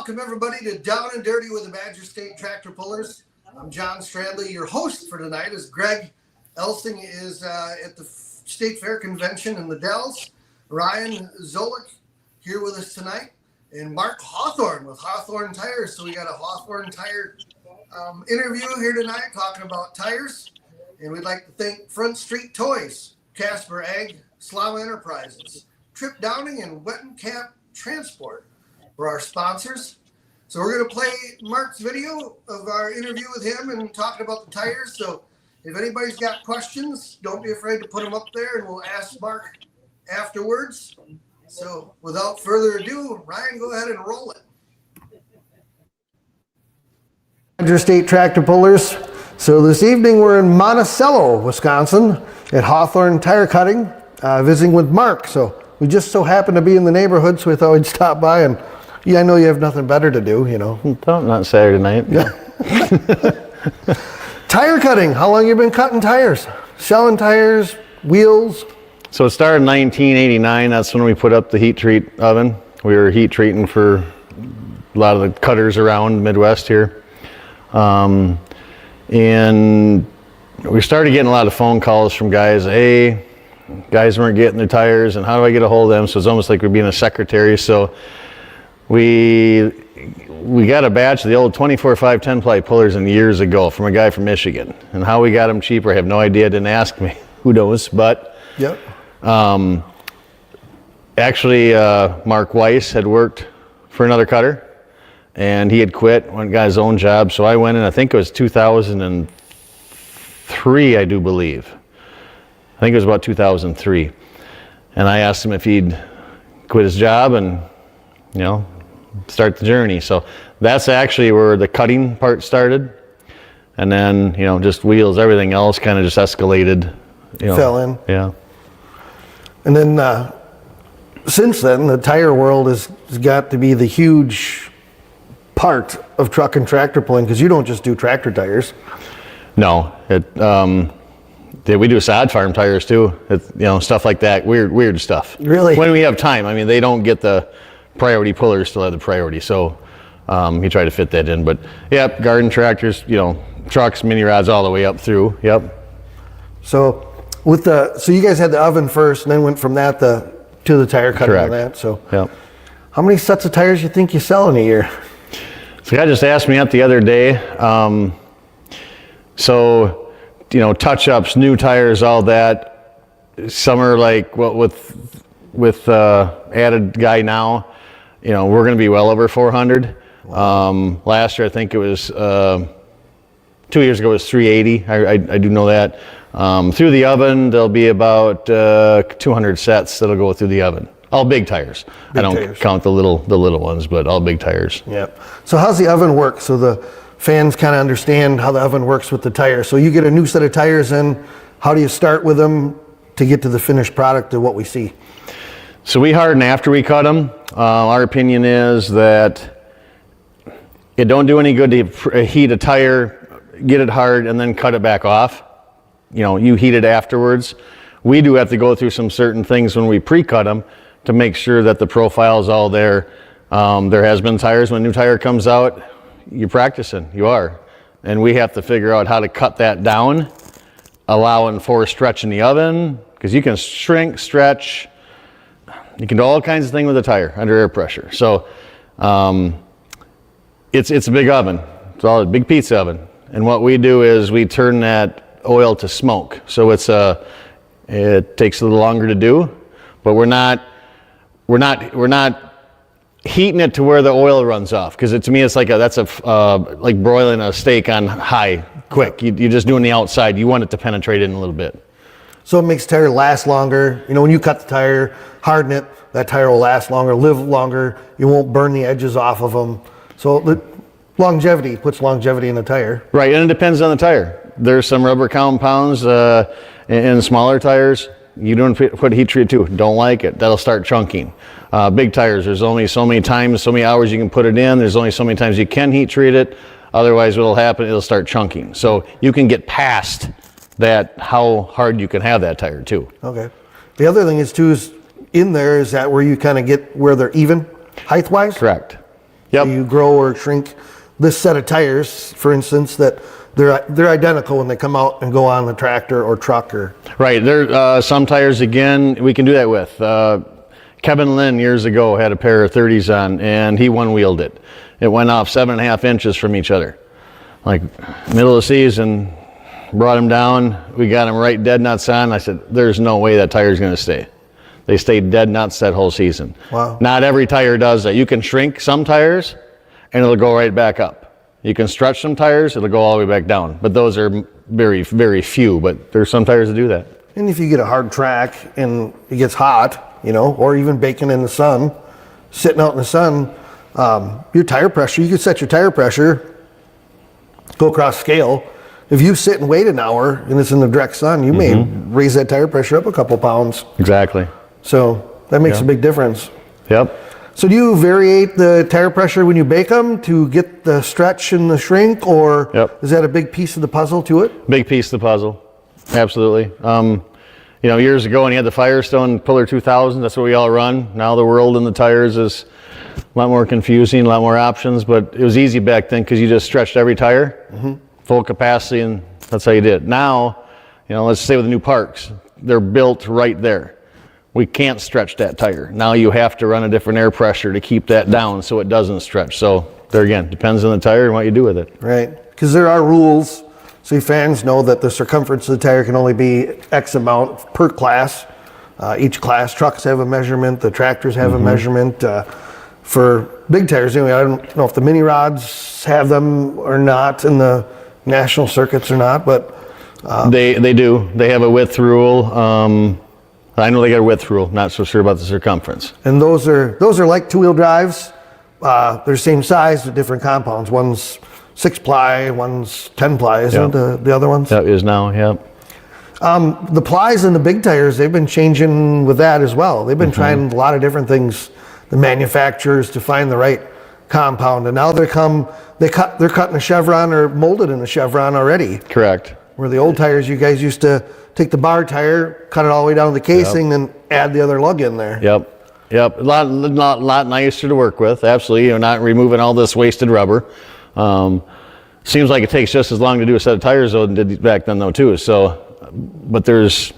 welcome everybody to Down and Dirty with the Badger State Tractor Pullers. I'm John Stradley, your host for tonight, as Greg Elsting is at the State Fair Convention in the Dells. Ryan Zolik here with us tonight, and Mark Hawthorn with Hawthorn Tire. So we got a Hawthorn Tire interview here tonight talking about tires. And we'd like to thank Front Street Toys, Casper Ag, Slama Enterprises, Trip Downing, and Wetton Cap Transport for our sponsors. So we're going to play Mark's video of our interview with him and talking about the tires. So if anybody's got questions, don't be afraid to put them up there and we'll ask Mark afterwards. So without further ado, Ryan, go ahead and roll it. Badger State Tractor Pullers. So this evening we're in Monticello, Wisconsin at Hawthorn Tire Cutting, visiting with Mark. So we just so happen to be in the neighborhood, so we thought we'd stop by. And yeah, I know you have nothing better to do, you know. Not Saturday night. Yeah. Tire cutting. How long you been cutting tires? Selling tires, wheels? So it started in 1989. That's when we put up the heat treat oven. We were heat treating for a lot of the cutters around Midwest here. And we started getting a lot of phone calls from guys. Hey, guys weren't getting their tires, and how do I get a hold of them? So it's almost like we're being a secretary. So we got a batch of the old 24/5 10-ply pullers in years ago from a guy from Michigan. And how we got them cheaper, I have no idea. Didn't ask me. Who knows? But yep. Actually, Mark Weiss had worked for another cutter, and he had quit, got his own job. So I went in, I think it was 2003, I do believe. I think it was about 2003. And I asked him if he'd quit his job and, you know, start the journey. So that's actually where the cutting part started. And then, you know, just wheels, everything else kind of just escalated. You know, fell in. Yeah. And then since then, the tire world has got to be the huge part of truck and tractor pulling, because you don't just do tractor tires. No, we do sod farm tires too. You know, stuff like that, weird stuff. Really? When we have time. I mean, they don't get the priority pullers, still have the priority. So you try to fit that in. But yep, garden tractors, you know, trucks, mini rods, all the way up through. Yep. So so you guys had the oven first, and then went from that to the tire cutting. Correct. And that. So yep. How many sets of tires you think you sell in a year? So a guy just asked me that the other day. So, you know, touch-ups, new tires, all that. Some are like, well, with added guy now, you know, we're going to be well over 400. Wow. Last year, I think it was 2 years ago, it was 380. I do know that. Through the oven, there'll be about 200 sets that'll go through the oven. All big tires. I don't count the little ones, but all big tires. Yep. So how's the oven work? So the fans kind of understand how the oven works with the tire. So you get a new set of tires in. How do you start with them to get to the finished product of what we see? So we harden after we cut them. Our opinion is that it don't do any good to heat a tire, get it hard, and then cut it back off. You know, you heat it afterwards. We do have to go through some certain things when we pre-cut them to make sure that the profile is all there. There has been tires, when a new tire comes out, you're practicing, you are. And we have to figure out how to cut that down, allowing for stretch in the oven, because you can shrink, stretch, you can do all kinds of things with a tire under air pressure. So it's a big oven. It's all a big pizza oven. And what we do is we turn that oil to smoke. So it takes a little longer to do, but we're not heating it to where the oil runs off, because to me it's like like broiling a steak on high quick. You're just doing the outside. You want it to penetrate in a little bit. So it makes the tire last longer. You know, when you cut the tire, harden it, that tire will last longer, live longer. You won't burn the edges off of them. So the longevity puts longevity in the tire. Right, and it depends on the tire. There's some rubber compounds in smaller tires. You don't put heat treat too. Don't like it. That'll start chunking. Big tires, there's only so many times, so many hours you can put it in. There's only so many times you can heat treat it. Otherwise, what'll happen, it'll start chunking. So you can get past that, how hard you can have that tire too. Okay. The other thing is too, is in there, is that where you kind of get where they're even height-wise? Correct. Yep. So you grow or shrink this set of tires, for instance, that they're identical when they come out and go on the tractor or truck or. Right. There, some tires, again, we can do that with. Kevin Lynn years ago had a pair of 30s on, and he one-wheeled it. It went off 7.5 inches from each other. Like, middle of the season, brought him down. We got him right dead nuts on. I said, there's no way that tire's going to stay. They stayed dead nuts that whole season. Wow. Not every tire does that. You can shrink some tires, and it'll go right back up. You can stretch some tires, it'll go all the way back down. But those are very, very few, but there's some tires that do that. And if you get a hard track and it gets hot, you know, or even baking in the sun, sitting out in the sun, your tire pressure, you can set your tire pressure, go across scale. If you sit and wait an hour and it's in the direct sun, you may raise that tire pressure up a couple pounds. Exactly. So that makes a big difference. Yep. So do you variate the tire pressure when you bake them to get the stretch and the shrink, or is that a big piece of the puzzle to it? Big piece of the puzzle. Absolutely. You know, years ago when you had the Firestone Puller 2000, that's what we all run. Now the world in the tires is a lot more confusing, a lot more options, but it was easy back then because you just stretched every tire, full capacity, and that's how you did it. Now, you know, let's say with the new Parks, they're built right there. We can't stretch that tire. Now you have to run a different air pressure to keep that down so it doesn't stretch. So there again, depends on the tire and what you do with it. Right, because there are rules, so you fans know that the circumference of the tire can only be X amount per class. Each class, trucks have a measurement, the tractors have a measurement. For big tires, anyway, I don't know if the mini rods have them or not in the national circuits or not, but they do. They have a width rule. I know they got a width rule. Not so sure about the circumference. And those are like two-wheel drives. They're same size but different compounds. One's 6-ply, one's 10-ply, isn't the other ones? That is now, yep. The plies in the big tires, they've been changing with that as well. They've been trying a lot of different things, the manufacturers, to find the right compound. And now they're cutting a chevron or molded in a chevron already. Correct. Where the old tires, you guys used to take the bar tire, cut it all the way down to the casing, then add the other lug in there. Yep. A lot nicer to work with. Absolutely. You're not removing all this wasted rubber. Seems like it takes just as long to do a set of tires though than did back then though too. So, but there's,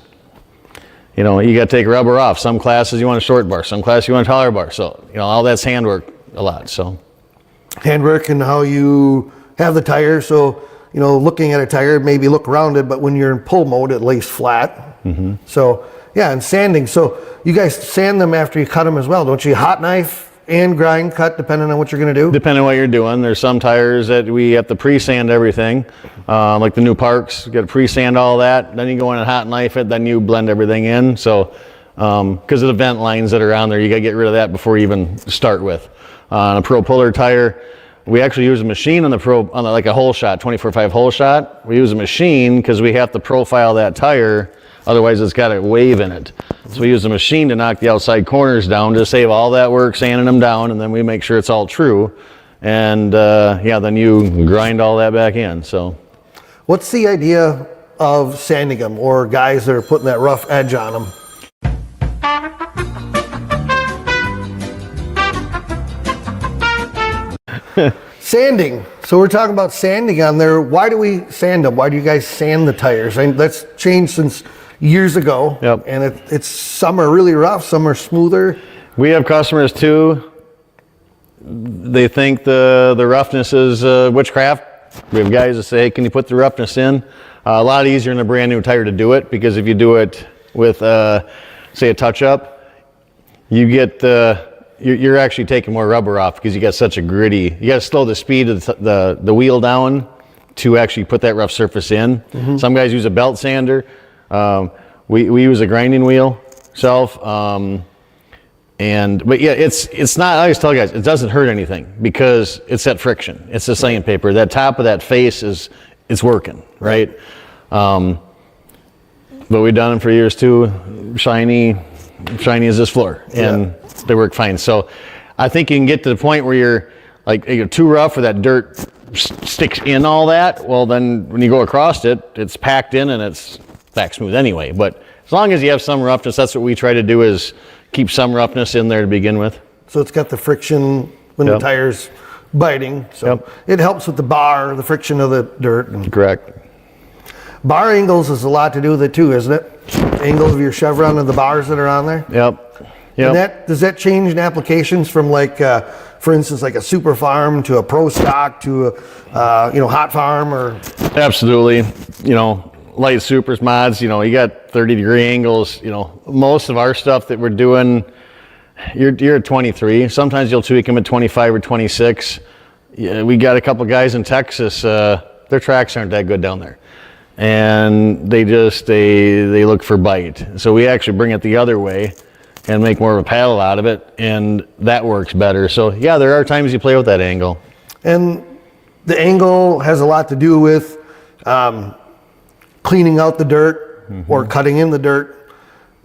you know, you got to take rubber off. Some classes you want a short bar, some classes you want a taller bar. So, you know, all that's handwork a lot. So, handwork and how you have the tire. So, you know, looking at a tire, maybe look rounded, but when you're in pull mode, it lays flat. So, yeah, and sanding. So, you guys sand them after you cut them as well, don't you? Hot knife and grind cut, depending on what you're going to do? Depending on what you're doing. There's some tires that we have to pre-sand everything, like the new Parks. You got to pre-sand all that. Then you go in and hot knife it. Then you blend everything in. So, because of the vent lines that are on there, you got to get rid of that before you even start with. On a Pro Puller tire, we actually use a machine on like a hole shot, 24/5 hole shot. We use a machine because we have to profile that tire, otherwise it's got a wave in it. So we use a machine to knock the outside corners down to save all that work, sanding them down, and then we make sure it's all true. And then you grind all that back in. So, what's the idea of sanding them, or guys that are putting that rough edge on them? Sanding. So we're talking about sanding on there. Why do we sand them? Why do you guys sand the tires? I mean, that's changed since years ago. Yep. And it's some are really rough, some are smoother. We have customers too. They think the roughness is witchcraft. We have guys that say, hey, can you put the roughness in? A lot easier in a brand new tire to do it, because if you do it with, say, a touch-up, you get you're actually taking more rubber off because you got such a gritty. You got to slow the speed of the wheel down to actually put that rough surface in. Some guys use a belt sander. We use a grinding wheel self. But yeah, it's not. I always tell guys it doesn't hurt anything because it's that friction. It's the sandpaper. That top of that face it's working, right? But we've done them for years too. Shiny as this floor, and they work fine. So I think you can get to the point where you're too rough, or that dirt sticks in all that. Well, then when you go across it, it's packed in and it's back smooth anyway. But as long as you have some roughness, that's what we try to do, is keep some roughness in there to begin with. So it's got the friction when Yep. the tire's biting. So Yep. it helps with the bar, the friction of the dirt. And Correct. bar angles has a lot to do with it too, isn't it? Angles of your chevron and the bars that are on there. Yep. Yep. And does that change in applications from like, for instance, like a super farm to a pro stock to a, hot farm or? Absolutely. Light supers, mods, you got 30-degree angles. Most of our stuff that we're doing, you're at 23. Sometimes you'll tweak them at 25 or 26. Yeah, we got a couple guys in Texas, their tracks aren't that good down there. And they look for bite. So we actually bring it the other way and make more of a paddle out of it, and that works better. So yeah, there are times you play with that angle. And the angle has a lot to do with cleaning out the dirt or cutting in the dirt.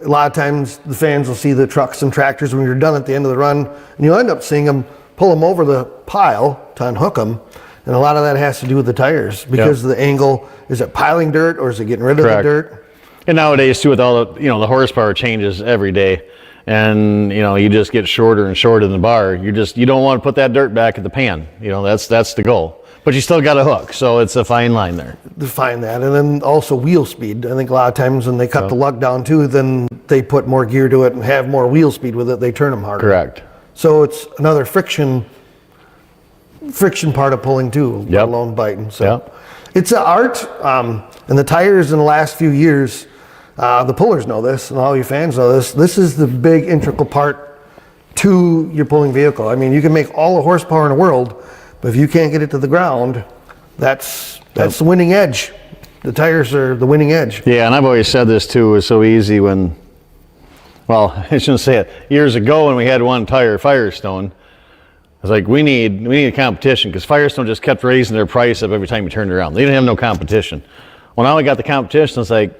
A lot of times the fans will see the trucks and tractors when you're done at the end of the run, and you'll end up seeing them pull them over the pile to unhook them. And a lot of that has to do with the tires because of the angle. Is it piling dirt or is it getting rid of the dirt? And nowadays too, with all the, the horsepower changes every day. And you just get shorter and shorter in the bar. You don't want to put that dirt back at the pan. That's the goal. But you still got a hook, so it's a fine line there. Define that, and then also wheel speed. I think a lot of times when they cut the lug down too, then they put more gear to it and have more wheel speed with it. They turn them harder. Correct. So it's another friction part of pulling too, let alone biting. So it's an art, and the tires in the last few years. The pullers know this, and all you fans know this. This is the big integral part to your pulling vehicle. I mean, you can make all the horsepower in the world, but if you can't get it to the ground, that's the winning edge. The tires are the winning edge. Yeah, and I've always said this too. It was so easy when, well, I shouldn't say it. Years ago when we had one tire, Firestone, I was like, we need a competition, because Firestone just kept raising their price up every time you turned around. They didn't have no competition. Well, now we got the competition. It's like,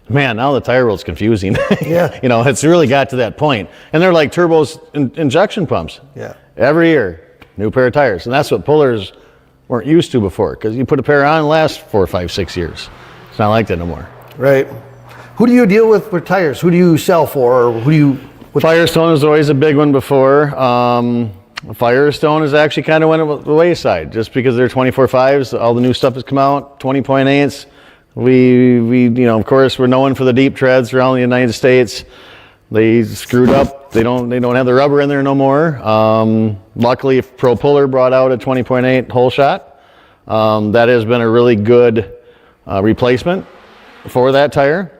man, now the tire world's confusing. Yeah. It's really got to that point. And they're like turbos injection pumps. Yeah. Every year, new pair of tires. And that's what pullers weren't used to before, because you put a pair on and lasts 4, 5, 6 years. It's not like that no more. Right. Who do you deal with tires? Who do you sell for? Or who do you? Firestone was always a big one before. Firestone has actually kind of went the wayside, just because they're 24.5s. All the new stuff has come out, 20.8s. We of course, we're known for the deep treads around the United States. They screwed up. They don't have the rubber in there no more. Luckily, Pro Puller brought out a 20.8 hole shot. That has been a really good replacement for that tire.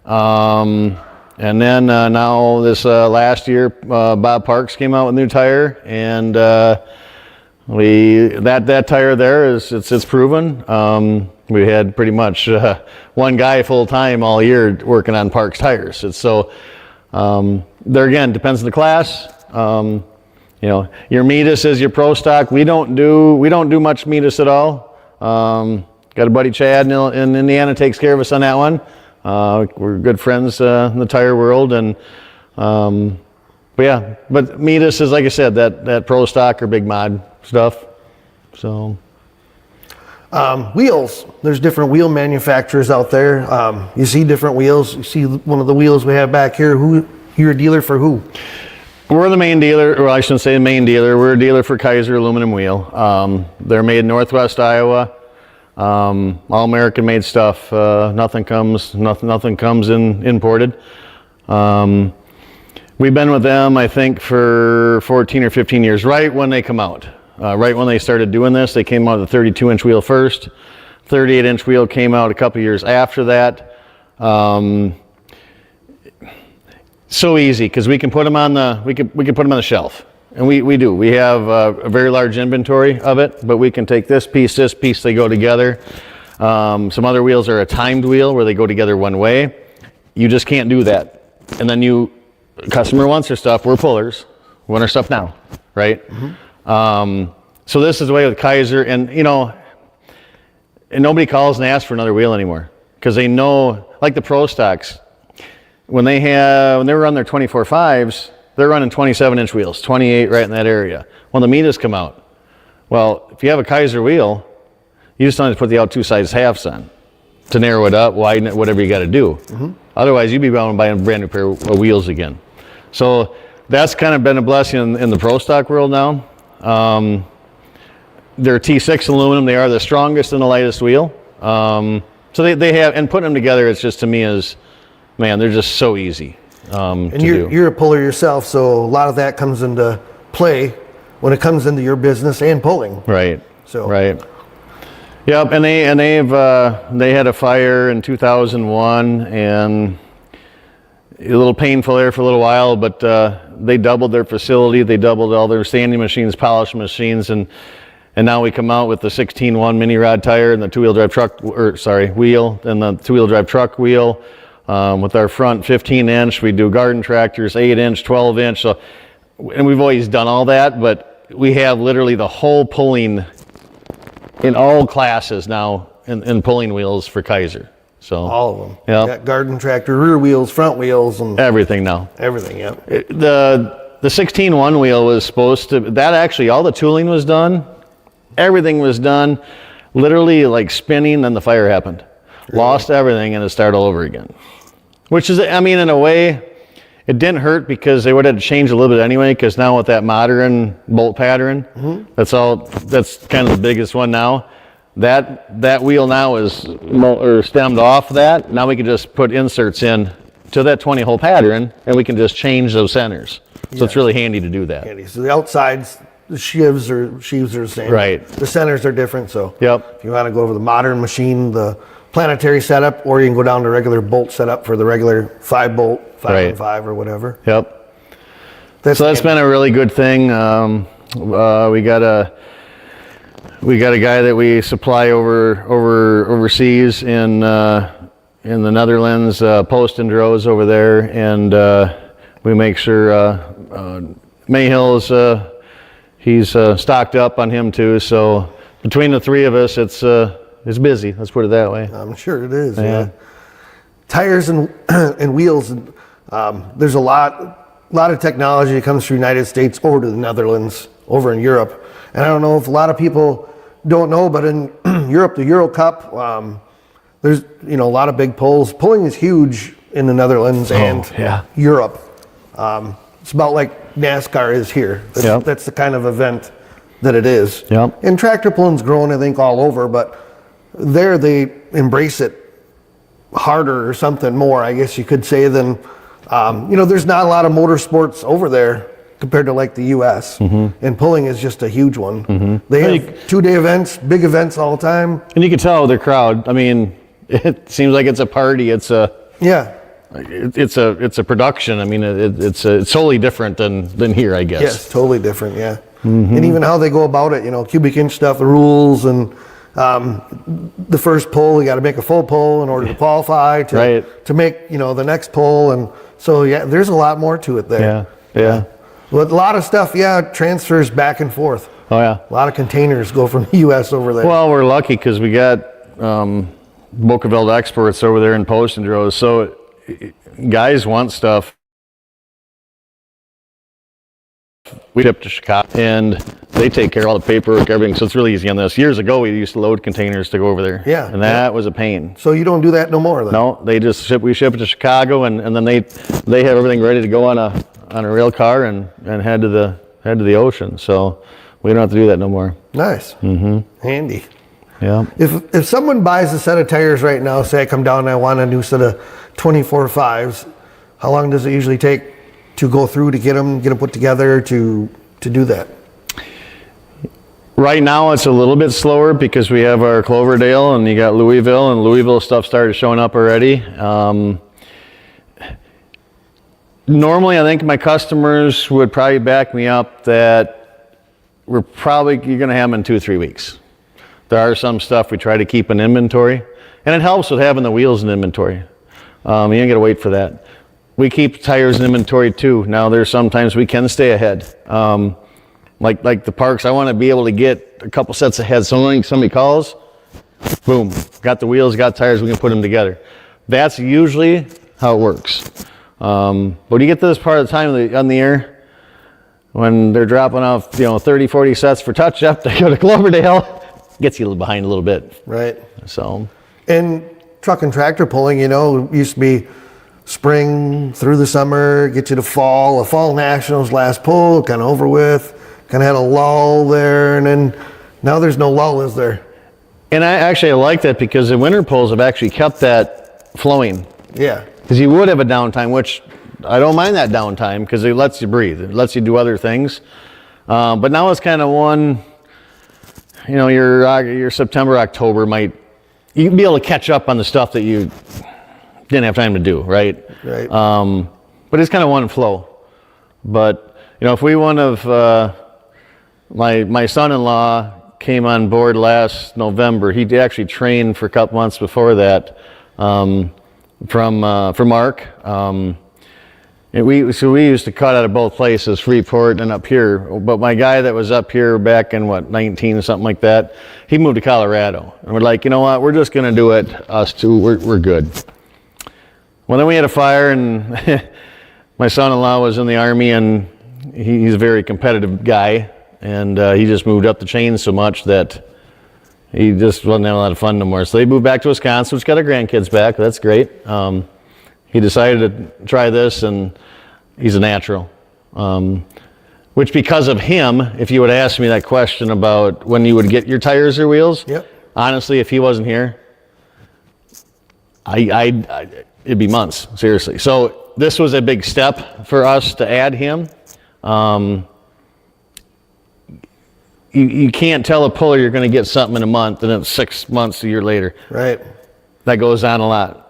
And then now this last year, Bob Parks came out with a new tire, and that tire there it's proven. We had pretty much one guy full time all year working on Parks tires. There again, depends on the class. Your Metis is your pro stock. We don't do much Metis at all. Got a buddy Chad in Indiana takes care of us on that one. We're good friends in the tire world, and but Metis is, like I said, that pro stock or big mod stuff. So. Wheels. There's different wheel manufacturers out there. You see different wheels. You see one of the wheels we have back here. You're a dealer for who? We're the main dealer, or I shouldn't say the main dealer. We're a dealer for Kaiser Aluminum wheel. They're made in Northwest Iowa. All American made stuff. Nothing comes in imported. We've been with them, I think, for 14 or 15 years, right when they come out. Right when they started doing this, they came out with a 32-inch wheel first. 38-inch wheel came out a couple years after that. So easy, because we can put them on the shelf, and we do. We have a very large inventory of it, but we can take this piece, they go together. Some other wheels are a timed wheel where they go together one way. You just can't do that. And then customer wants their stuff. We're pullers. We want our stuff now, right? Mm-hmm. So this is the way with Kaiser, and and nobody calls and asks for another wheel anymore, because they know, like the pro stocks, when they run their 24.5s, they're running 27-inch wheels, 28 right in that area. When the Metas come out, well, if you have a Kaiser wheel, you just don't have to put the out two sides halves on to narrow it up, widen it, whatever you got to do. Mm-hmm. Otherwise, you'd be bound to buy a brand new pair of wheels again. So that's kind of been a blessing in the pro stock world now. They're T6 aluminum. They are the strongest and the lightest wheel. So they have, and putting them together, it's just, to me, is, man, they're just so easy And to do. you're a puller yourself, so a lot of that comes into play when it comes into your business and pulling. Right. So Right. Yep. And they had a fire in 2001, and a little painful there for a little while, but they doubled their facility. They doubled all their sanding machines, polish machines, and now we come out with the 16-1 mini rod tire and the two-wheel drive truck, wheel, and the two-wheel drive truck wheel. With our front 15-inch, we do garden tractors, 8-inch, 12-inch. So, and we've always done all that, but we have literally the whole pulling in all classes now in pulling wheels for Kaiser. So all of them. Yeah. Got garden tractor, rear wheels, front wheels, and everything now. everything. Yeah. The 16-1 wheel was supposed to, that actually, all the tooling was done. Everything was done, literally like spinning, then the fire happened. Really? Lost everything, and it started all over again. Which is, I mean, in a way, it didn't hurt because they would have to change a little bit anyway, because now with that modern bolt pattern, that's kind of the biggest one now. That wheel now is stemmed off that. Now we can just put inserts in to that 20-hole pattern, and we can just change those centers. So it's really handy to do that. Handy. So the outsides, the sheaves are the same. Right. The centers are different. So Yep. if you want to go over the modern machine, the planetary setup, or you can go down to regular bolt setup for the regular 5-bolt, 5-on-5 or whatever. Yep. That's been a really good thing. We got a guy that we supply overseas in the Netherlands, Post and Droz over there, and we make sure Mayhill's he's stocked up on him too. So between the three of us, it's busy. Let's put it that way. I'm sure it is. Yeah. Tires and wheels. There's a lot of technology that comes from the United States over to the Netherlands, over in Europe. And I don't know if a lot of people don't know, but in Europe, the Euro Cup, there's a lot of big pulls. Pulling is huge in the Netherlands and Europe. It's about like NASCAR is here. That's the kind of event that it is. Yep. And tractor pulling's growing, I think, all over, but there they embrace it harder or something more, I guess you could say, than there's not a lot of motorsports over there compared to like the US. And pulling is just a huge one. They have 2-day events, big events all the time. And you can tell their crowd. I mean, it seems like it's a party. It's a production. I mean, it's totally different than here, I guess. Yes, totally different. Yeah. And even how they go about it, cubic inch stuff, the rules, and the first pull, you got to make a full pull in order to qualify to make the next pull, and so there's a lot more to it there. Yeah. But a lot of stuff, transfers back and forth. Oh yeah. A lot of containers go from the U.S. over there. Well, we're lucky because we got Boekeveld exports over there in Post and Droz. So guys want stuff. We ship to Chicago, and they take care of all the paperwork, everything. So it's really easy on this. Years ago, we used to load containers to go over there. Yeah. And that was a pain. So you don't do that no more, then? No, we ship it to Chicago, and then they have everything ready to go on a rail car and head to the ocean. So we don't have to do that no more. Nice. Handy. Yeah. If someone buys a set of tires right now, say I come down and I want a new set of 24 5s, how long does it usually take to go through to get them put together to do that? Right now it's a little bit slower because we have our Cloverdale and you got Louisville, and Louisville stuff started showing up already. Normally I think my customers would probably back me up that you're going to have them in 2 or 3 weeks. There are some stuff we try to keep in inventory, and it helps with having the wheels in inventory. You ain't got to wait for that. We keep tires in inventory too. Now there's sometimes we can stay ahead. Like the parks, I want to be able to get a couple sets ahead. So when somebody calls, boom, got the wheels, got tires, we can put them together. That's usually how it works. But you get to this part of the time on the air when they're dropping off, 30, 40 sets for touch-up to go to Cloverdale, gets you behind a little bit. Right. So. And truck and tractor pulling, used to be spring through the summer, get you to fall. A fall nationals last pull, kind of over with. kind of had a lull there, and then now there's no lull, is there? And I like that because the winter pulls have actually kept that flowing. Yeah. Because you would have a downtime, which I don't mind that downtime because it lets you breathe. It lets you do other things. But now it's kind of one, you know, your September, October you can be able to catch up on the stuff that you didn't have time to do, right? Right. But it's kind of one flow. But, you know, if we one of, my son-in-law came on board last November. He actually trained for a couple months before that for Mark. And we used to cut out of both places, Freeport and up here. But my guy that was up here back in 19 or something like that, he moved to Colorado. And we're like, you know what? We're just going to do it. Us two, we're good. Well, then we had a fire, and my son-in-law was in the Army, and he's a very competitive guy. And he just moved up the chain so much that he just wasn't having a lot of fun no more. So they moved back to Wisconsin, which got our grandkids back. That's great. He decided to try this, and he's a natural. Which, because of him, if you would ask me that question about when you would get your tires or wheels, yep. Honestly, if he wasn't here, it'd be months, seriously. So this was a big step for us to add him. You can't tell a puller you're going to get something in a month, and then 6 months, a year later. Right. That goes on a lot.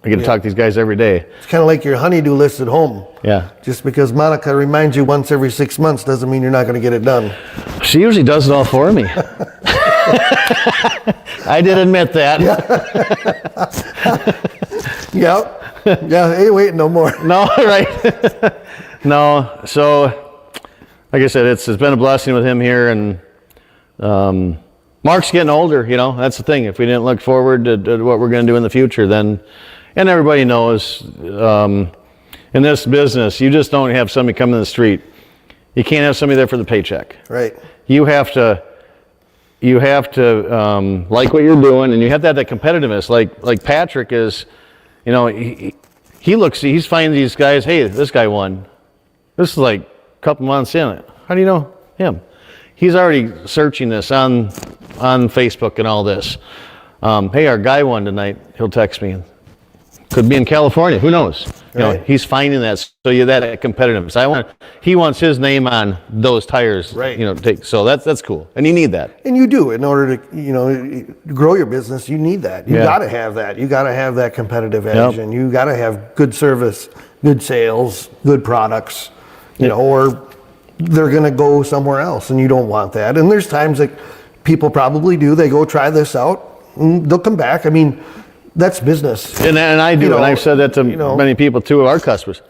I get to talk to these guys every day. It's kind of like your honey-do list at home. Yeah. Just because Monica reminds you once every 6 months doesn't mean you're not going to get it done. She usually does it all for me. I did admit that. Yep. Yeah, hey, wait, no more. No, right. No, so like I said, it's been a blessing with him here, and Mark's getting older, you know, that's the thing. If we didn't look forward to what we're going to do in the future, then, and everybody knows, in this business, you just don't have somebody come in the street. You can't have somebody there for the paycheck. Right. You have to like what you're doing, and you have to have that competitiveness. Like Patrick is, you know, he's finding these guys, hey, this guy won. This is like a couple months in. How do you know him? He's already searching this on Facebook and all this. Hey, our guy won tonight. He'll text me. Could be in California. Who knows? You know, he's finding that. So you're that competitiveness. He wants his name on those tires. Right. You know, so that's cool, and you need that. And you do, in order to, you know, grow your business. You need that. You got to have that. You got to have that competitive edge, and you got to have good service, good sales, good products. You know, or they're going to go somewhere else, and you don't want that. And there's times that people probably do. They go try this out, and they'll come back. I mean, that's business. And I do, and I've said that to many people too, our customers.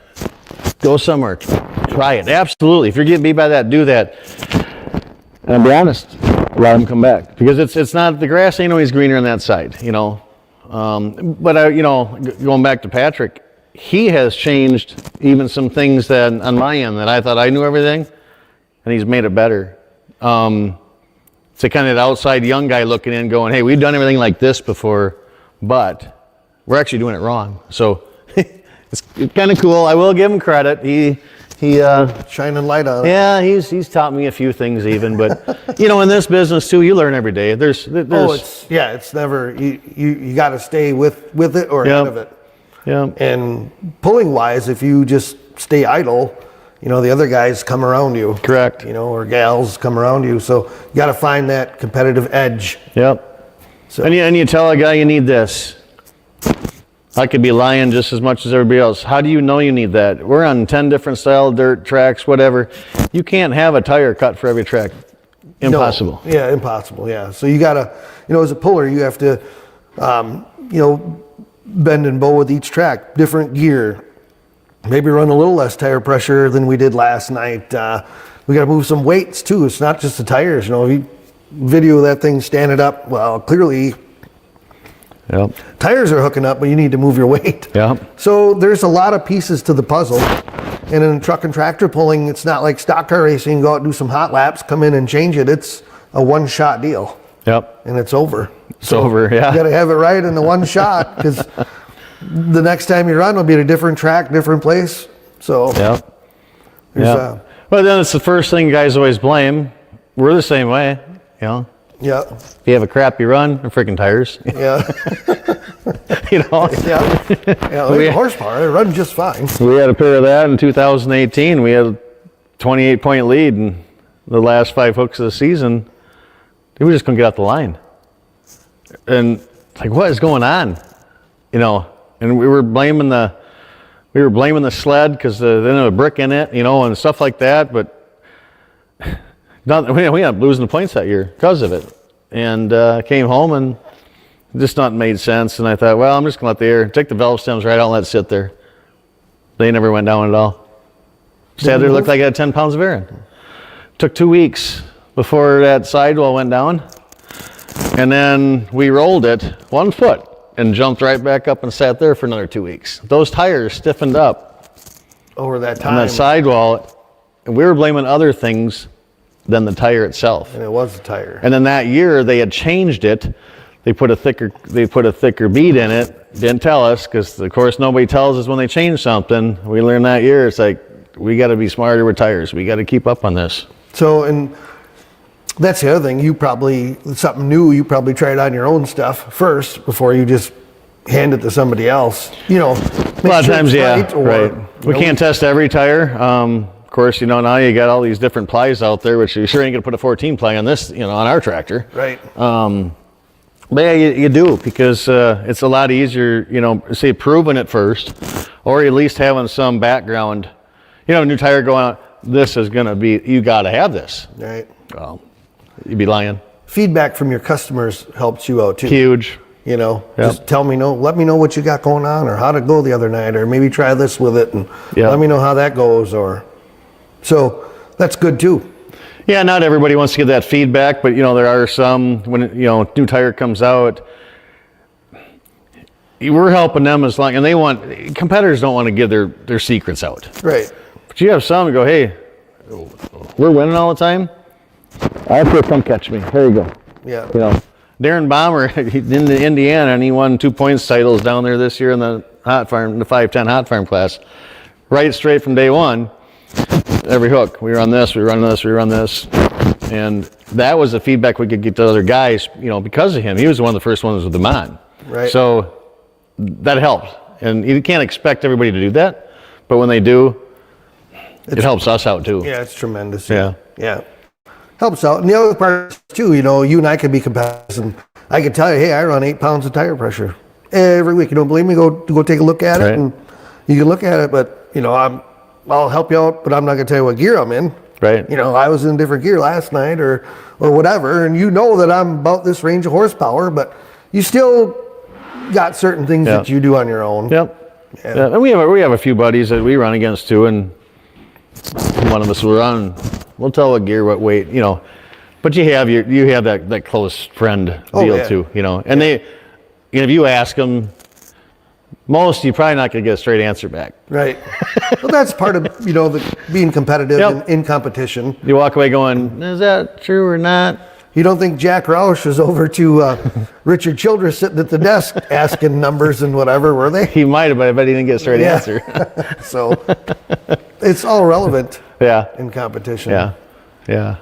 Go somewhere, try it. Absolutely. If you're getting beat by that, do that. And I'll be honest, let them come back, because it's not, the grass ain't always greener on that side, you know. But going back to Patrick, he has changed even some things that on my end that I thought I knew everything, and he's made it better. It's a kind of outside young guy looking in going, hey, we've done everything like this before, but we're actually doing it wrong. So it's kind of cool. I will give him credit. He shining light on it. Yeah, he's taught me a few things even, but you know, in this business too, you learn every day. There's it's never, you got to stay with it or ahead of it. Yeah. And pulling wise, if you just stay idle, you know, the other guys come around you. Correct. You know, or gals come around you. So you got to find that competitive edge. Yep. So, and you tell a guy you need this. I could be lying just as much as everybody else. How do you know you need that? We're on 10 different style dirt tracks, whatever. You can't have a tire cut for every track. Impossible. No. Yeah, impossible. Yeah. So you got to, you know, as a puller, you have to, you know, bend and bow with each track, different gear. Maybe run a little less tire pressure than we did last night. We got to move some weights too. It's not just the tires. You know, if you video that thing standing up, well, clearly tires are hooking up, but you need to move your weight. Yep. So there's a lot of pieces to the puzzle. And in truck and tractor pulling, it's not like stock car racing. Go out and do some hot laps, come in and change it. It's a one-shot deal. Yep. And it's over. It's over, yeah. You got to have it right in the one shot, because the next time you run will be at a different track, different place. So well, But then it's the first thing guys always blame. We're the same way, you know. Yeah. If you have a crappy run, they're freaking tires. Yeah. You know. Yeah. The horsepower, they run just fine. We had a pair of that in 2018. We had a 28-point lead in the last 5 hooks of the season. We just couldn't get out the line. And it's like, what is going on? You know, and we were blaming the sled because they didn't have a brick in it, you know, and stuff like that. But we ended up losing the points that year because of it. And came home and just not made sense. And I thought, well, I'm just going to take the valve stems right out and let it sit there. They never went down at all. Sat there, looked like I had 10 pounds of air in. Took 2 weeks before that sidewall went down. And then we rolled it 1 foot and jumped right back up and sat there for another 2 weeks. Those tires stiffened up over that time. On that sidewall, and we were blaming other things than the tire itself. And it was the tire. And then that year they had changed it. They put a thicker bead in it. Didn't tell us because of course nobody tells us when they change something. We learned that year. It's like we got to be smarter with tires. We got to keep up on this. So, and that's the other thing. You probably, something new, you probably tried on your own stuff first before you just hand it to somebody else. You know, a lot of times, yeah, right. We can't test every tire. Of course, you know, now you got all these different plies out there, which you sure ain't gonna put a 14 ply on this, you know, on our tractor. Right. But yeah, you do, because it's a lot easier, you know, say proving it first, or at least having some background. You know, a new tire going out, this is gonna be, you gotta have this. Right. Well, you'd be lying. Feedback from your customers helps you out too. Huge. You know, Yep. just let me know what you got going on, or how to go the other night, or maybe try this with it, and Yep. let me know how that goes. Or so that's good too. Yeah, not everybody wants to give that feedback, but you know, there are some, when, you know, new tire comes out, we're helping them as long, and competitors don't want to give their secrets out. Right. But you have some who go, hey, we're winning all the time. I have to come catch me. Here you go. Yeah. You know, Darren Bomber in Indiana, and he won 2 points titles down there this year in the hot farm, the 510 hot farm class. Right straight from day one. Every hook, we run this, we run this, we run this. And that was the feedback we could get to other guys, you know, because of him. He was one of the first ones with them on. Right. So that helped. And you can't expect everybody to do that, but when they do, it helps us out too. Yeah, it's tremendous. Yeah. Yeah. Helps out. And the other part too, you know, you and I could be competitive. And I could tell you, hey, I run 8 pounds of tire pressure every week. You don't believe me? Go take a look at it, and you can look at it. But you know, I'll help you out, but I'm not going to tell you what gear I'm in. Right. You know, I was in different gear last night, or whatever, and you know that I'm about this range of horsepower, but you still got certain things that you do on your own. Yep. Yeah. And we have a few buddies that we run against too, and one of us will run. We'll tell what gear, what weight, you know. But you have that close friend deal too, you know. And they, you know, if you ask them, most you're probably not going to get a straight answer back. Right. Well, that's part of, you know, being competitive and in competition. You walk away going, is that true or not? You don't think Jack Roush was over to Richard Childress sitting at the desk asking numbers and whatever, were they? He might have, but I bet he didn't get a straight answer. So it's all relevant in competition. Yeah. Yeah.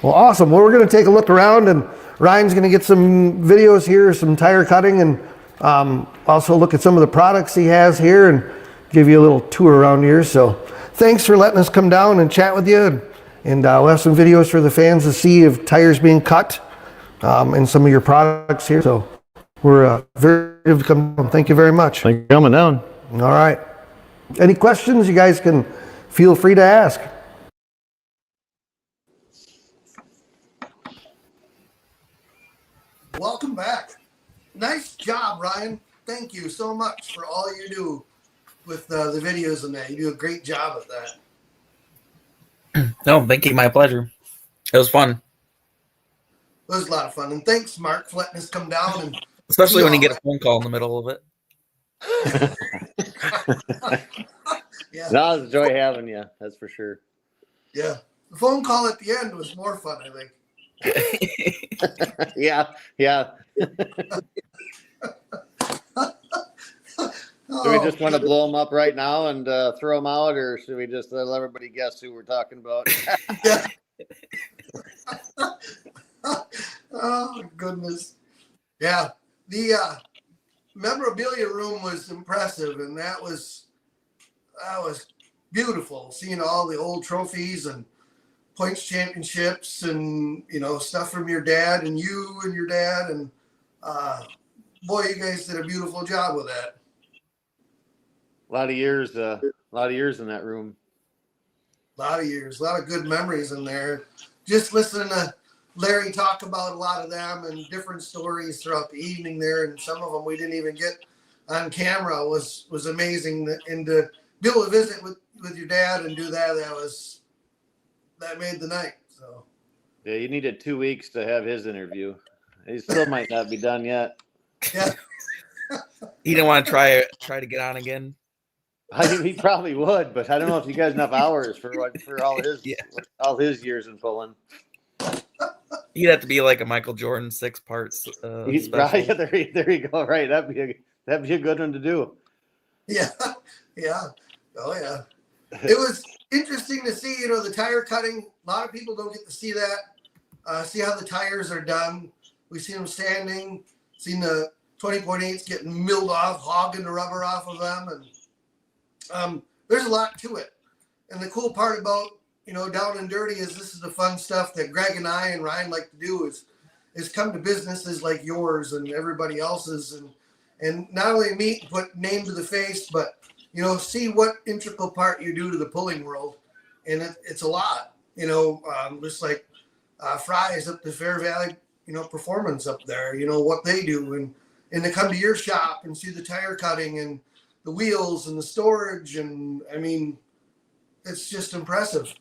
Well, awesome. Well, we're going to take a look around, and Ryan's going to get some videos here, some tire cutting, and also look at some of the products he has here and give you a little tour around here. So thanks for letting us come down and chat with you. And we'll have some videos for the fans to see of tires being cut and some of your products here. So we're very to come down. Thank you very much. Thank you for coming down. All right. Any questions, you guys can feel free to ask. Welcome back. Nice job, Ryan. Thank you so much for all you do with the videos and that. You do a great job at that. No, thank you. My pleasure. It was fun. It was a lot of fun. And thanks, Mark, for letting us come down. And especially when you get a phone call in the middle of it. Yeah. No, it's a joy having you. That's for sure. Yeah. The phone call at the end was more fun, I think. Yeah. Oh, Do we just want to blow them up right now and throw them out, or should we just let everybody guess who we're talking about? Yeah. Oh goodness. Yeah. The memorabilia room was impressive, and that was beautiful. Seeing all the old trophies and points championships, and stuff from your dad and you and your dad, and boy, you guys did a beautiful job with that. A lot of years in that room. A lot of years, a lot of good memories in there. Just listening to Larry talk about a lot of them and different stories throughout the evening there, and some of them we didn't even get on camera was amazing. And to be able to visit with your dad and do that made the night. So Yeah, you needed 2 weeks to have his interview. He still might not be done yet. yeah, He didn't want to try to get on again. He probably would, but I don't know if you guys enough hours for all his all his years in pulling. He'd have to be like a Michael Jordan 6 parts. He's probably there you go. Right, that'd be a good one to do. yeah, oh yeah. It was interesting to see, the tire cutting. A lot of people don't get to see that. See how the tires are done. We see them standing. Seen the 20.8s getting milled off, hogging the rubber off of them, and there's a lot to it. And the cool part about Down and Dirty is this is the fun stuff that Greg and I and Ryan like to do is come to businesses like yours and everybody else's, and not only meet and put name to the face, but see what integral part you do to the pulling world. And it's a lot, just like Fry's up to Fair Valley, Performance up there, what they do, and to come to your shop and see the tire cutting and the wheels and the storage, and I mean, it's just impressive.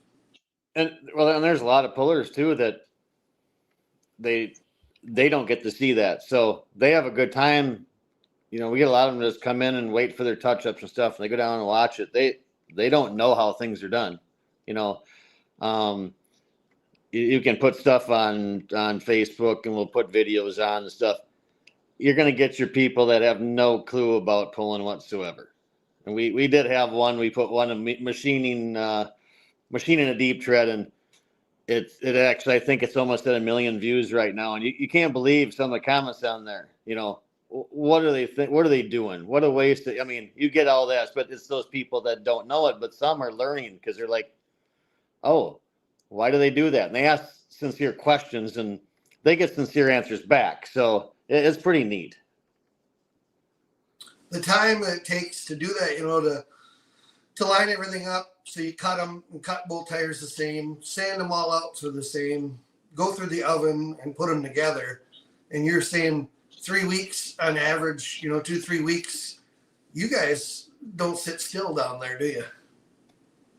And there's a lot of pullers too that they don't get to see that, so they have a good time. We get a lot of them just come in and wait for their touch-ups and stuff, and they go down and watch it. They don't know how things are done. You can put stuff on Facebook, and we'll put videos on and stuff. You're going to get your people that have no clue about pulling whatsoever. And we did have one. We put one of machining a deep tread, and it actually, I think it's almost at 1 million views right now. And you can't believe some of the comments on there. What are they what are they doing? What a waste! I mean, you get all that, but it's those people that don't know it. But some are learning because they're like, "Oh, why do they do that?" And they ask sincere questions, and they get sincere answers back. So it's pretty neat. The time it takes to do that, to line everything up, so you cut them and cut both tires the same, sand them all out to the same, go through the oven and put them together, and you're saying 3 weeks on average, 2-3 weeks. You guys don't sit still down there, do you?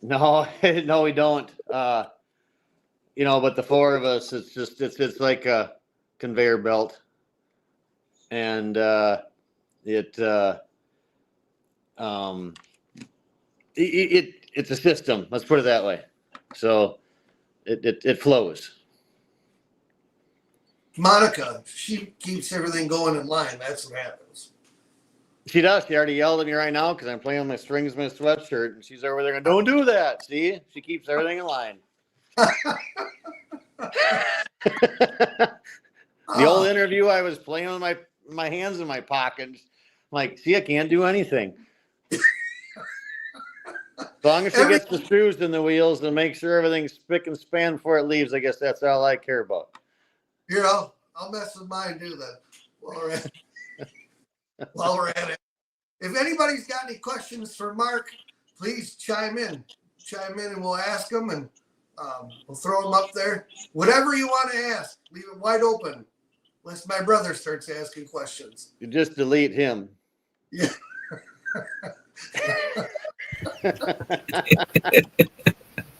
No, no, we don't. But the four of us, it's like a conveyor belt, and it's a system. Let's put it that way. So it flows. Monica, she keeps everything going in line. That's what happens. She does. She already yelled at me right now because I'm playing with my strings, my sweatshirt, and she's over there going, "Don't do that." See, she keeps everything in line. The old interview, I was playing with my hands in my pockets. I'm like, see, I can't do anything. As long as she gets the screws in the wheels and make sure everything's spick and span before it leaves, I guess that's all I care about. I'll mess with mine too then. While we're at it. If anybody's got any questions for Mark, please chime in and we'll ask them, and we'll throw them up there. Whatever you want to ask, leave it wide open. Unless my brother starts asking questions. You just delete him. Yeah.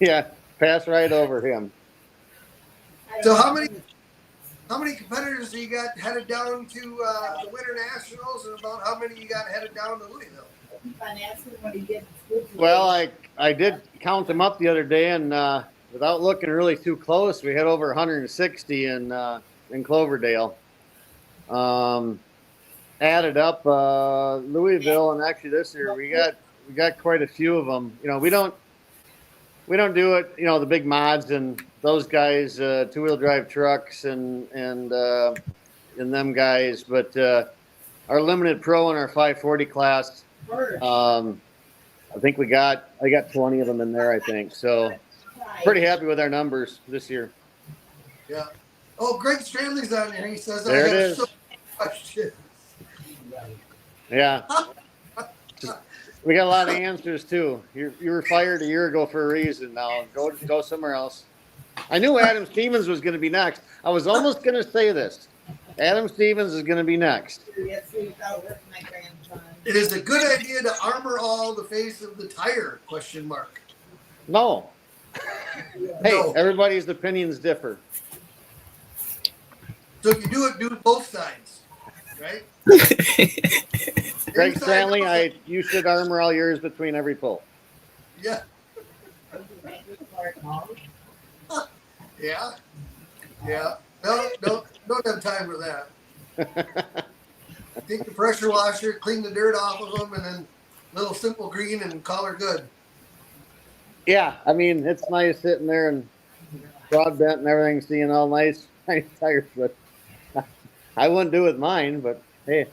Yeah, pass right over him. So how many competitors do you got headed down to the Winter Nationals, and about how many you got headed down to Louisville? Well, I did count them up the other day, and without looking really too close, we had over 160 in Cloverdale. added up, Louisville, and actually this year we got quite a few of them. You know, we don't do it. You know, the big mods and those guys, 2-wheel drive trucks and them guys, but our limited pro and our 540 class. I think I got 20 of them in there. I think so. Pretty happy with our numbers this year. Yeah. Oh, Greg Strandley's on here. He says, There I it have is. so many questions. Yeah. We got a lot of answers too. You were fired a year ago for a reason. Now go somewhere else. I knew Adam Stevens was going to be next. I was almost going to say this. Adam Stevens is going to be next. It is a good idea to armor all the face of the tire, question mark. No. Hey, No. everybody's opinions differ. So if you do both sides, right? Greg Inside, Stanley, outside. you should armor all yours between every pull. Yeah. Yeah. Yeah. No, don't have time for that. Take the pressure washer, clean the dirt off of them, and then little simple green and call her good. Yeah, I mean, it's nice sitting there and broad bent and everything, seeing all nice tires, but I wouldn't do it with mine, but hey.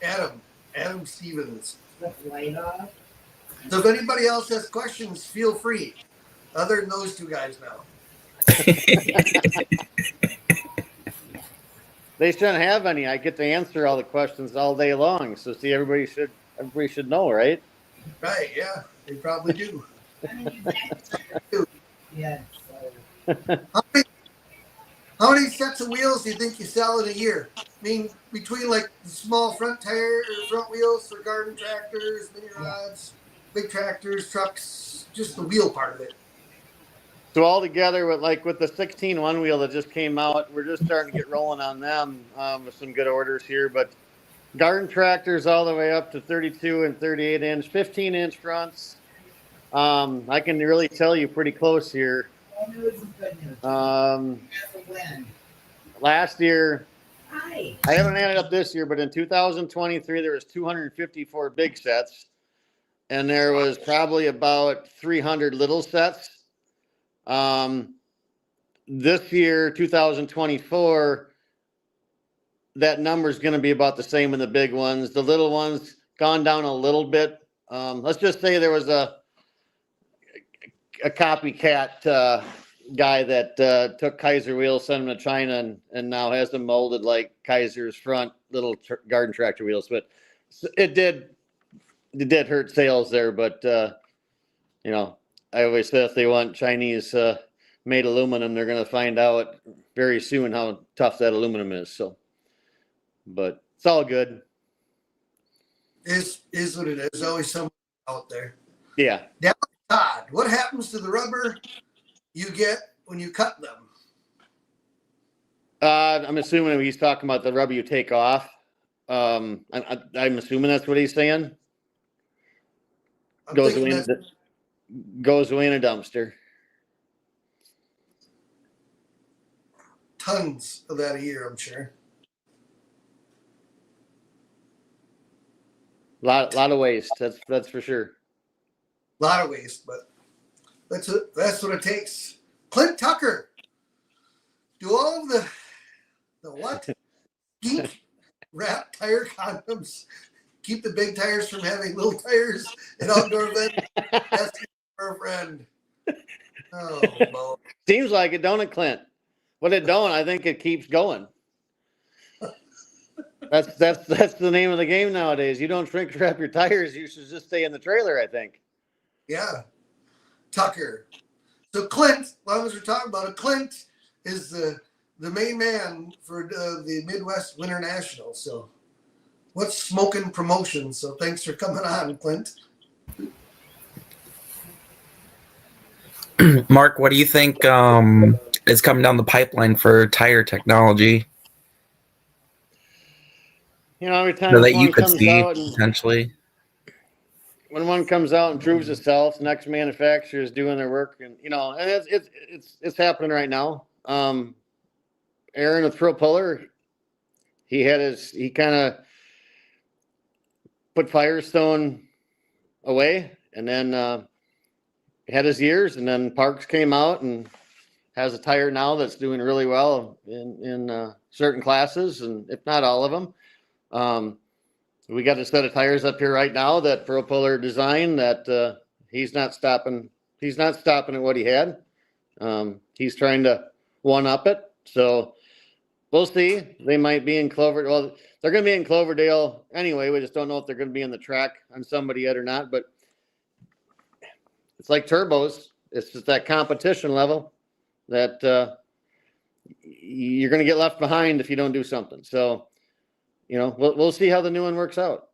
Yeah. Adam Stevens. So if anybody else has questions, feel free. Other than those two guys now. They shouldn't have any. I get to answer all the questions all day long. So see, everybody should know, right? Right, yeah. They probably do. Yeah. How many sets of wheels do you think you sell in a year? I mean, between like the small front tire or front wheels for garden tractors, mini rods, big tractors, trucks, just the wheel part of it. So all together with the 16 one wheel that just came out, we're just starting to get rolling on them with some good orders here. But garden tractors all the way up to 32 and 38 inch, 15-inch fronts. I can really tell you pretty close here. Last year, I haven't added up this year, but in 2023 there was 254 big sets, and there was probably about 300 little sets. This year, 2024, that number is going to be about the same in the big ones. The little ones gone down a little bit. Let's just say there was a copycat guy that took Kaiser wheels, sent them to China, and now has them molded like Kaiser's front little garden tractor wheels. But it did hurt sales there. But you know, I always say if they want Chinese made aluminum, they're going to find out very soon how tough that aluminum is. So, but it's all good. Is what it is. There's always someone out there. Yeah. Now, Todd, what happens to the rubber you get when you cut them? I'm assuming he's talking about the rubber you take off. I'm assuming that's what he's saying. I'm Goes thinking away that's in a dumpster. tons of that a year, I'm sure. Lot of waste. That's for sure. A lot of waste, but that's what it takes. Clint Tucker, do all of the what? Ink wrap tire condoms keep the big tires from having little tires and outdoor events. Asking for a friend. Oh, Bo. Seems like it, don't it, Clint? What it don't, I think it keeps going. That's the name of the game nowadays. You don't shrink wrap your tires. You should just stay in the trailer, I think. Yeah, Tucker. So Clint, as long as we're talking about it, Clint is the main man for the Midwest Winter National. So what's smoking promotion? So thanks for coming on, Clint. Mark, what do you think is coming down the pipeline for tire technology You know, every time that you one could comes see out and potentially? when one comes out and proves itself, next manufacturer is doing their work, and you know, and it's happening right now. Aaron with Pro Puller, he kind of put Firestone away, and then had his years, and then Parks came out and has a tire now that's doing really well in certain classes, and if not all of them. We got a set of tires up here right now that Pro Puller designed that he's not stopping. He's not stopping at what he had. He's trying to one up it. So we'll see. They might be in Clover. Well, they're going to be in Cloverdale anyway. We just don't know if they're going to be in the track on somebody yet or not. But it's like turbos. It's just that competition level that you're going to get left behind if you don't do something. So, we'll see how the new one works out.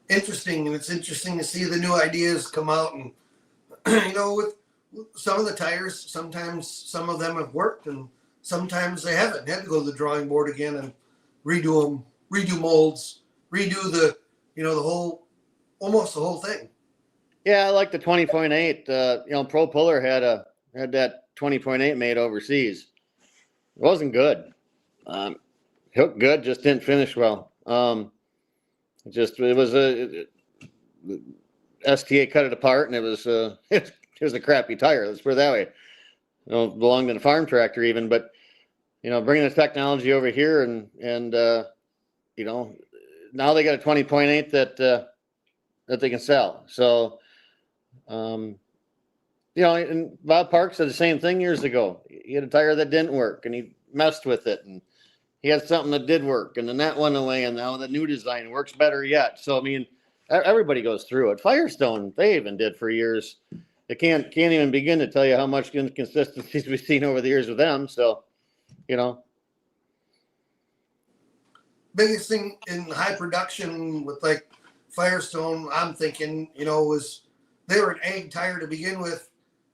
Interesting, and it's interesting to see the new ideas come out. And with some of the tires, sometimes some of them have worked, and sometimes they haven't. Had to go to the drawing board again and redo them, redo molds, redo the almost the whole thing. Yeah, I like the 20.8. Pro Puller had that 20.8 made overseas. It wasn't good. Hooked good, just didn't finish well. It was a STA cut it apart, and it was it was a crappy tire. Let's put it that way. Belonged in a farm tractor even, but bringing the technology over here and now they got a 20.8 that they can sell. So, and Bob Parks said the same thing years ago. He had a tire that didn't work, and he messed with it, and he had something that did work, and then that went away, and now the new design works better yet. So, I mean, everybody goes through it. Firestone, they even did for years. They can't even begin to tell you how much inconsistencies we've seen over the years with them. So, Biggest thing in high production with like Firestone, I'm thinking, was they were an egg tire to begin with,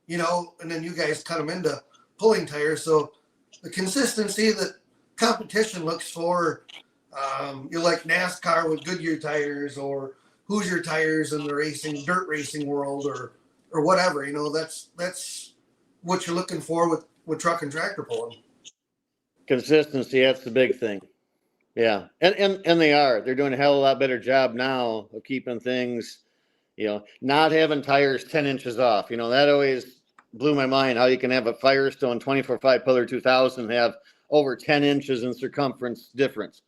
and then you guys cut them into pulling tires. So the consistency that competition looks for, you like NASCAR with Goodyear tires or Hoosier tires in the dirt racing world or whatever, that's what you're looking for with truck and tractor pulling. Consistency, that's the big thing. Yeah. And they're doing a hell of a lot better job now of keeping things, not having tires 10 inches off. That always blew my mind, how you can have a Firestone 24.5 Puller 2000 have over 10 inches in circumference difference.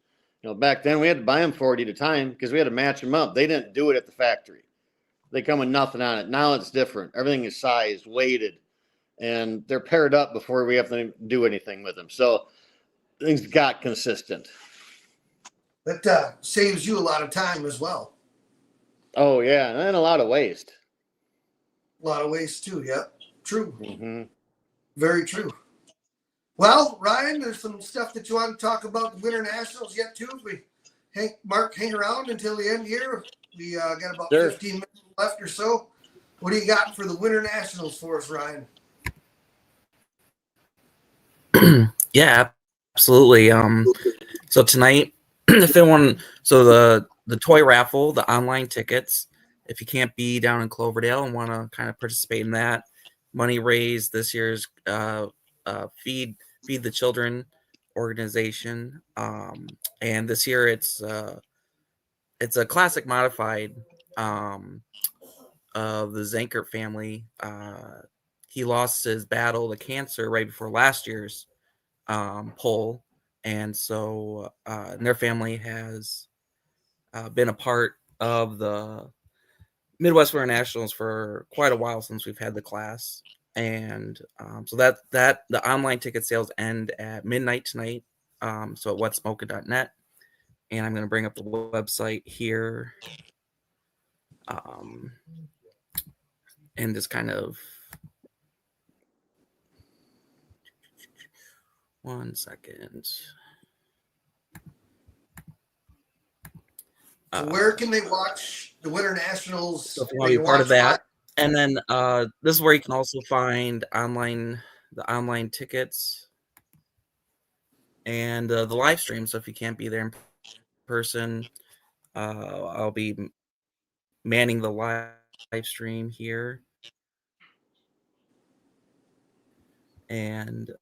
Back then we had to buy them 40 at a time because we had to match them up. They didn't do it at the factory. They come with nothing on it. Now it's different. Everything is sized, weighted, and they're paired up before we have to do anything with them. So things got consistent. That saves you a lot of time as well. Oh, yeah, and a lot of waste. A lot of waste too, yep. True. Mm-hmm. Very true. Well, Ryan, there's some stuff that you want to talk about the Winter Nationals yet too. Mark, hang around until the end here. We got about 15 minutes left or so. What do you got for the Winter Nationals for us, Ryan? Yeah, absolutely. So tonight, if anyone, the toy raffle, the online tickets, if you can't be down in Cloverdale and want to kind of participate in that, money raised this year's Feed the Children organization, and this year it's a classic modified of the Zankert family. He lost his battle to cancer right before last year's poll, and so and their family has been a part of the Midwest Winter Nationals for quite a while since we've had the class. And so that the online ticket sales end at midnight tonight. So at whatsmoking.net. And I'm going to bring up the website here. And just kind of 1 second. So where can they watch the Winter Nationals? So if you want to be part of that. And then this is where you can also find the online tickets and the live stream. So if you can't be there in person, I'll be manning the live stream here. And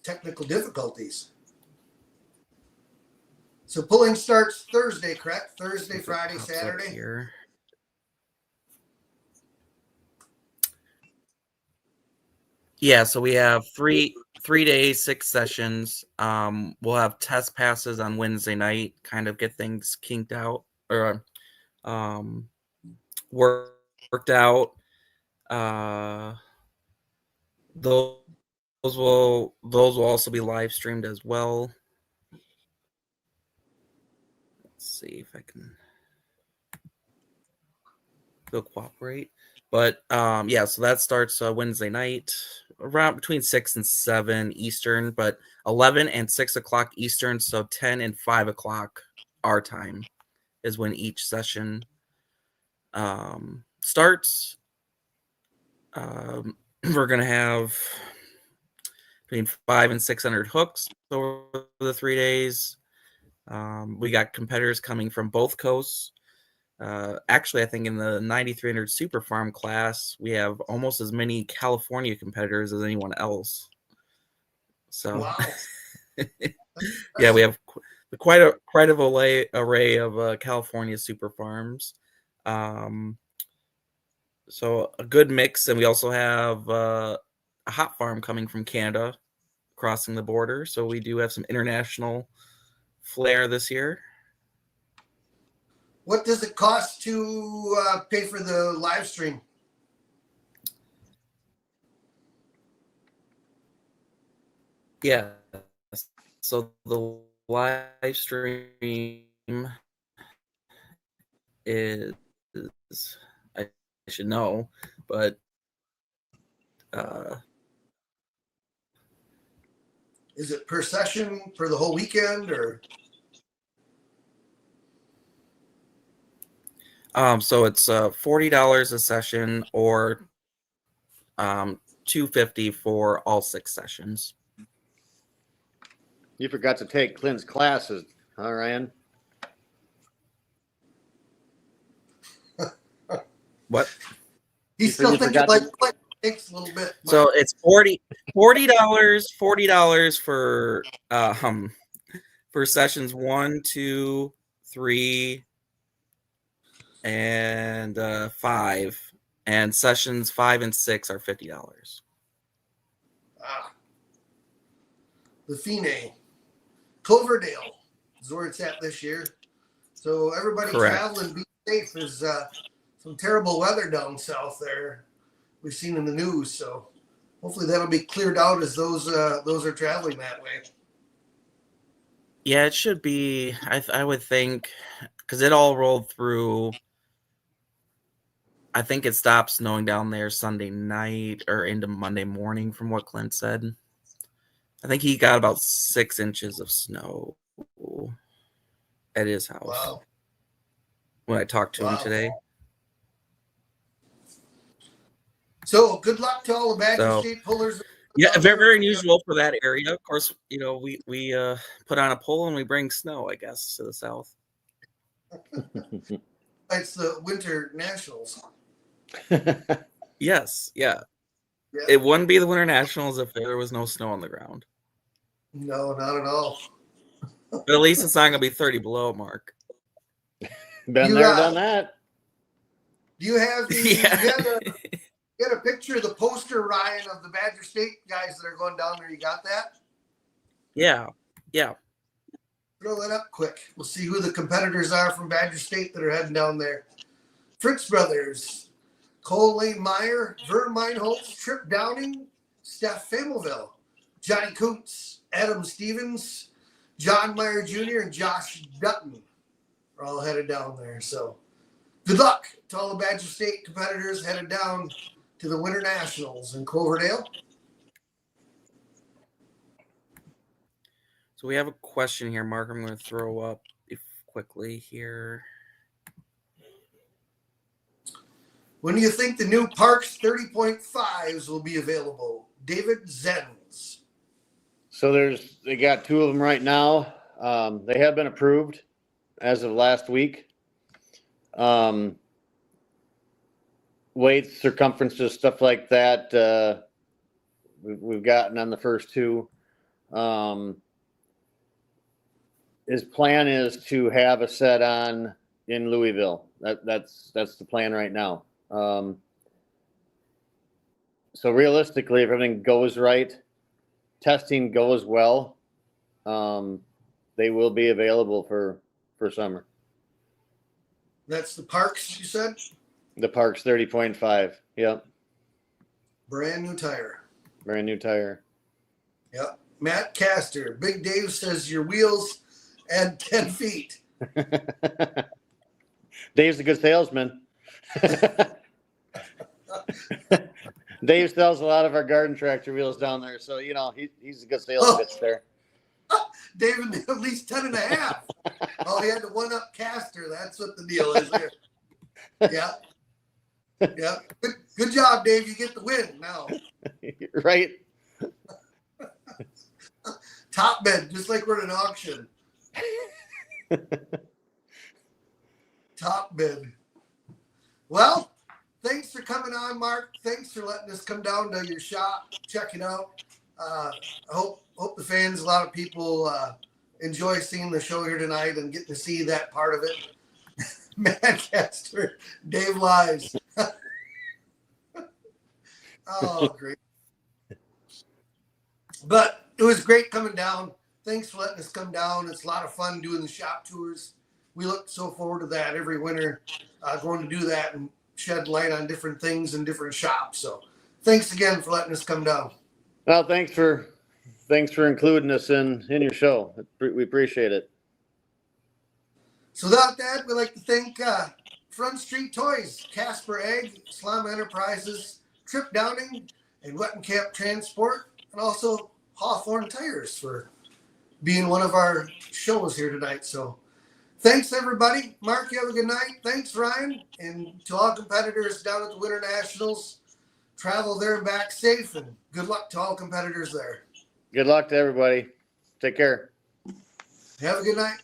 Technical difficulties. So pulling starts Thursday, correct? Thursday, Friday, Saturday. Here. Yeah, so we have three days, 6 sessions. We'll have test passes on Wednesday night, kind of get things kinked out or worked out. Those will also be live streamed as well. Let's see if I can go cooperate. But yeah, so that starts Wednesday night around between 6 and 7 Eastern, but 11 and 6 o'clock Eastern, so 10 and 5 o'clock our time is when each session starts. We're going to have between 500 and 600 hooks over the 3 days. We got competitors coming from both coasts. Actually, I think in the 9300 Super Farm class, we have almost as many California competitors as anyone else. So, Wow. yeah, we have quite a array of California Super Farms. So a good mix, and we also have a hot farm coming from Canada, crossing the border. So we do have some international flair this year. What does it cost to pay for the live stream? Yeah. So the live stream is I should know, but is it per session for the whole weekend or? So it's $40 a session or $250 for all 6 sessions. You forgot to take Clint's classes, huh, Ryan? What? He's still thinking like takes a little bit. So it's $40 for sessions 1, 2, 3, and 5, and sessions 5 and 6 are $50. The Fine, Cloverdale is where it's at this year. So everybody Correct. traveling, be safe. There's some terrible weather down south there. We've seen in the news. So hopefully that'll be cleared out as those are traveling that way. Yeah, it should be. I would think because it all rolled through. I think it stopped snowing down there Sunday night or into Monday morning, from what Clint said. I think he got about 6 inches of snow at his house. Wow. When I talked to him today. So good luck to all the Badger State pullers. Yeah, very, very unusual for that area. Of course, you know, we put on a poll and we bring snow, I guess, to the south. It's the Winter Nationals. Yes, yeah. It wouldn't be the Winter Nationals if there was no snow on the ground. No, not at all. But at least it's not going to be 30 below, Mark. Been there, done that. Do you have the get a picture of the poster, Ryan, of the Badger State guys that are going down there? You got that? Yeah. Throw that up quick. We'll see who the competitors are from Badger State that are heading down there. Fritz Brothers, Cole Lane Meyer, Vern Meinholz, Trip Downing, Steph Famelville, Johnny Kuntz, Adam Stevens, John Meyer Jr., and Josh Dutton are all headed down there. So good luck to all the Badger State competitors headed down to the Winter Nationals in Cloverdale. So we have a question here, Mark. I'm going to throw up quickly here. When do you think the new Parks 30.5s will be available? David Zenz. So they got 2 of them right now. They have been approved as of last week. weights, circumferences, stuff like that. We've gotten on the first two. His plan is to have a set on in Louisville. That's the plan right now. So realistically, if everything goes right, testing goes well, they will be available for summer. That's the Parks, you said? The Parks 30.5. Yep. Brand new tire. Brand new tire. Yep. Matt Castor. Big Dave says your wheels add 10 feet. Dave's a good salesman. Dave sells a lot of our garden tractor wheels down there, so he's a good sales pitch there. David, at least 10 and a half. Oh, he had to one up Castor. That's what the deal is there. Yeah. Yeah. Good job, Dave. You get the win now. Right. Top bid, just like we're at an auction. Top bid. Well, thanks for coming on, Mark. Thanks for letting us come down to your shop, check it out. I hope the fans, a lot of people enjoy seeing the show here tonight and getting to see that part of it. Matt Castor, Dave lies. Oh, great. But it was great coming down. Thanks for letting us come down. It's a lot of fun doing the shop tours. We look so forward to that every winter, going to do that and shed light on different things in different shops. So thanks again for letting us come down. Well, thanks for including us in your show. We appreciate it. So without that, we'd like to thank Front Street Toys, Casper Egg, Slum Enterprises, Trip Downing, and Wettenkamp Transport, and also Hawthorn Tires for being one of our shows here tonight. So thanks, everybody. Mark, you have a good night. Thanks, Ryan. And to all competitors down at the Winter Nationals, travel there and back safe, and good luck to all competitors there. Good luck to everybody. Take care. Have a good night.